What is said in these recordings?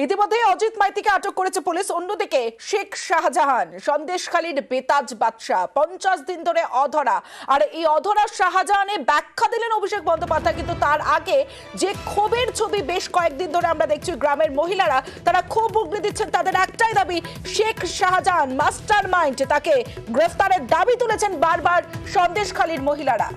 ইতিমধ্যে অজিত মাইতিকে আটক করেছে পুলিশ। অন্যদিকে শেখ শাহজাহান সন্দেশখালীর বেতাজ বাদশা 50 দিন ধরে অধরা। আর এই অধরা শাহজাহানে ব্যাখ্যা দিলেন অভিষেক বন্দ্যোপাধ্যায়। কিন্তু তার আগে যে ক্ষোভের ছবি বেশ কয়েকদিন ধরে আমরা দেখছি, গ্রামের মহিলারা তারা ক্ষোভ উগড়ে দিচ্ছেন। তাদের একটাই দাবি, শেখ শাহজাহান মাস্টার মাইন্ড, তাকে গ্রেফতারের দাবি তুলেছেন বারবার সন্দেশখালীর মহিলারা।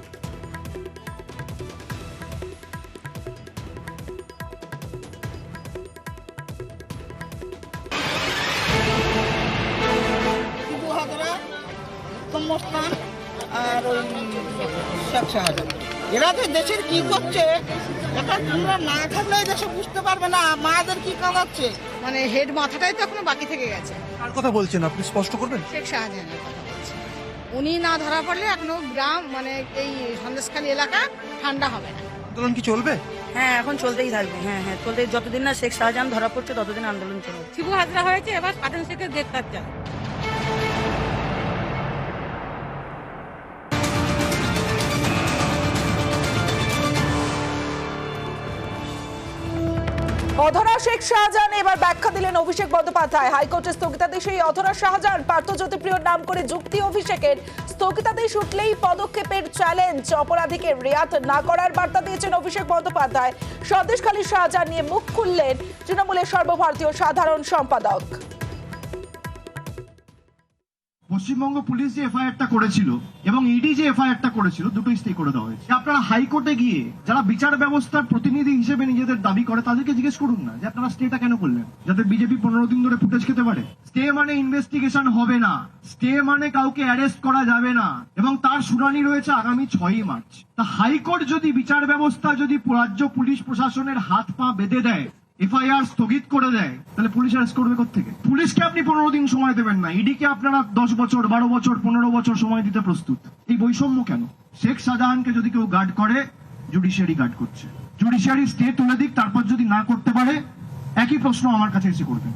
আর ওই শেখ শাহজাহান এরা যে দেশের কি করছে এটা তোমরা না থাকলে দেশে বুঝতে পারবে না মাদের কি কাঁদাচ্ছে। মানে হেড মাথাটাই তো এখনো বাকি থেকে গেছে। কার কথা বলছেন আপনি, স্পষ্ট করবেন? শেখ শাহজাহানের কথা বলছি। উনি না ধরা পড়লে এখনো গ্রাম মানে এই সন্দেশখালী এলাকা ঠান্ডা হবে না। আন্দোলন কি চলবে? হ্যাঁ, এখন চলতেই থাকবে। হ্যাঁ, চলতেই, যতদিন না শেখ শাহজাহান ধরা পড়ছে ততদিন আন্দোলন চলবে। শিবু হাজরা হয়েছে, এবার স্বাধীন শেখের গ্রেফতার চাই। অধরা শেখ শাহজাহান এবার ব্যাখ্যা দিলেন অভিষেক বন্দ্যোপাধ্যায়। হাইকোর্টের স্থগিতাদেশে এই অধরা শাহজাহান পার্থজ্যোতিপ্রিয়র নাম করে যুক্তি অভিষেকের। স্থগিতাদেশ উঠলেই পদক্ষেপের চ্যালেঞ্জ, অপরাধীকে রেয়াত না করার বার্তা দিয়েছেন অভিষেক বন্দ্যোপাধ্যায়। সন্দেশখালী শাহজাহান নিয়ে মুখ খুললেন তৃণমূলের সর্বভারতীয় সাধারণ সম্পাদক। পশ্চিমবঙ্গ পুলিশ যে এফআইআরটা করেছিল এবং ইডি যে এফআইআরটা করেছিল, দুটোই স্টে করে দেওয়া হয়েছে। আপনারা হাইকোর্টে গিয়ে যারা বিচার ব্যবস্থার প্রতিনিধি হিসেবে নিজেদের দাবি করে তাদেরকে জিজ্ঞেস করুন না যে আপনারা স্টেটা কেন করলেন, যাতে বিজেপি 15 দিন ধরে ফুটেজ খেতে পারে। স্টে মানে ইনভেস্টিগেশন হবে না, স্টে মানে কাউকে অ্যারেস্ট করা যাবে না, এবং তার শুনানি রয়েছে আগামী 6 মার্চ। তা হাইকোর্ট যদি বিচার ব্যবস্থা যদি রাজ্য পুলিশ প্রশাসনের হাত পা বেঁধে দেয়, এফআইআর স্থগিত করে দেয়, তাহলে পুলিশ অ্যারেস্ট করবে কোত্থেকে? পুলিশকে আপনি 15 দিন সময় দেবেন না, ইডিকে আপনারা 10 বছর 12 বছর 15 বছর সময় দিতে প্রস্তুত। এই বৈষম্য কেন? শেখ শাহজাহানকে যদি কেউ গার্ড করে, জুডিশিয়ারি গার্ড করছে। জুডিশিয়ারি স্টে তুলে দিক, তারপর যদি না করতে পারে একই প্রশ্ন আমার কাছে এসে করবেন।